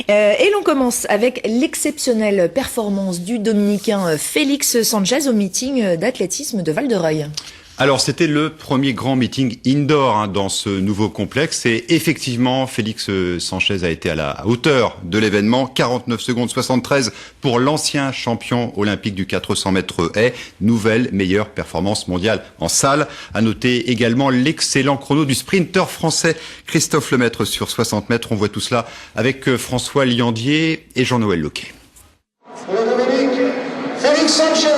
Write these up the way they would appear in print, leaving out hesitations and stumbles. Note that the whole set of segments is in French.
Et l'on commence avec l'exceptionnelle performance du Dominicain Félix Sanchez au meeting d'athlétisme de Val-de-Reuil. Alors, c'était le premier grand meeting indoor dans ce nouveau complexe et effectivement, Félix Sanchez a été à la hauteur de l'événement. 49 secondes 73 pour l'ancien champion olympique du 400 mètres haies. Nouvelle meilleure performance mondiale en salle. À noter également l'excellent chrono du sprinter français Christophe Lemaître sur 60 mètres. On voit tout cela avec François Liandier et Jean-Noël Loquet. Félix Sanchez.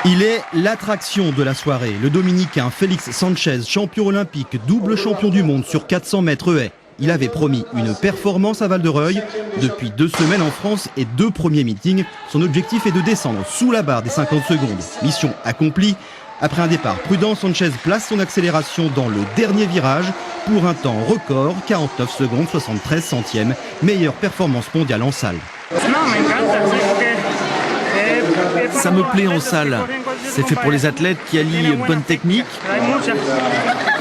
Il est l'attraction de la soirée. Le Dominicain Félix Sanchez, champion olympique, double champion du monde sur 400 mètres haies. Il avait promis une performance à Val-de-Reuil. Depuis 2 semaines en France et 2 premiers meetings, son objectif est de descendre sous la barre des 50 secondes. Mission accomplie. Après un départ prudent, Sanchez place son accélération dans le dernier virage pour un temps record, 49 secondes 73 centièmes. Meilleure performance mondiale en salle. Ça me plaît en salle. C'est fait pour les athlètes qui allient bonne technique,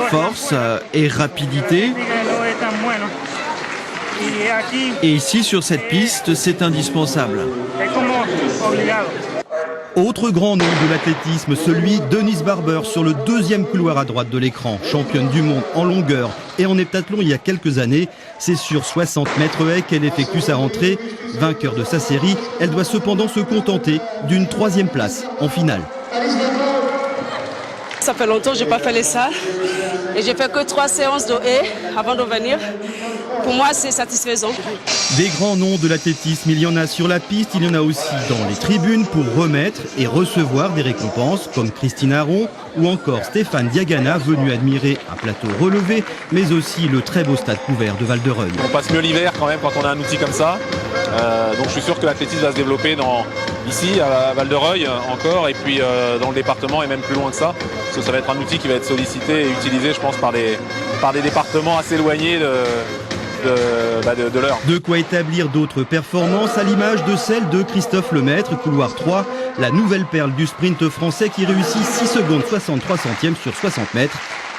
force et rapidité. Et ici, sur cette piste, c'est indispensable. Autre grand nom de l'athlétisme, celui Denise Barber sur le 2e couloir à droite de l'écran. Championne du monde en longueur et en heptathlon il y a quelques années. C'est sur 60 mètres haies qu'elle effectue sa rentrée. Vainqueur de sa série, elle doit cependant se contenter d'une 3e place en finale. Ça fait longtemps que je n'ai pas fait les salles et j'ai fait que 3 séances de haies avant de venir. Pour moi, c'est satisfaisant. Des grands noms de l'athlétisme, il y en a sur la piste, il y en a aussi dans les tribunes pour remettre et recevoir des récompenses comme Christine Aron ou encore Stéphane Diagana venu admirer un plateau relevé, mais aussi le très beau stade couvert de Val-de-Reuil. On passe mieux l'hiver quand même quand on a un outil comme ça. Donc je suis sûr que l'athlétisme va se développer ici à Val-de-Reuil encore et puis dans le département et même plus loin que ça. Parce que ça va être un outil qui va être sollicité et utilisé je pense par des départements assez éloignés de l'heure. De quoi établir d'autres performances à l'image de celle de Christophe Lemaître, couloir 3, la nouvelle perle du sprint français qui réussit 6 secondes 63 centièmes sur 60 mètres.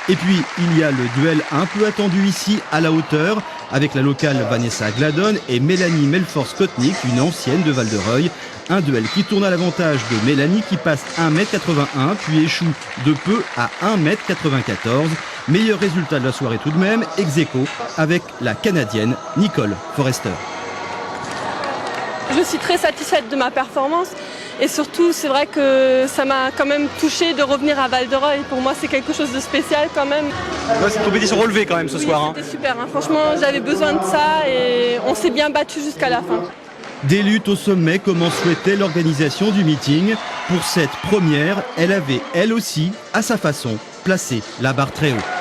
Et puis il y a le duel un peu attendu ici à la hauteur avec la locale Vanessa Gladon et Mélanie Melfort-Skotnik, une ancienne de Val-de-Reuil. Un duel qui tourne à l'avantage de Mélanie qui passe 1m81 puis échoue de peu à 1m94. Meilleur résultat de la soirée tout de même, ex-aequo avec la Canadienne Nicole Forrester. Je suis très satisfaite de ma performance et surtout c'est vrai que ça m'a quand même touchée de revenir à Val-de-Reuil. Pour moi c'est quelque chose de spécial quand même. Ouais, c'est une compétition relevée quand même ce soir. C'était super, franchement j'avais besoin de ça et on s'est bien battu jusqu'à la fin. Des luttes au sommet comme en souhaitait l'organisation du meeting. Pour cette première, elle avait elle aussi, à sa façon, placé la barre très haut.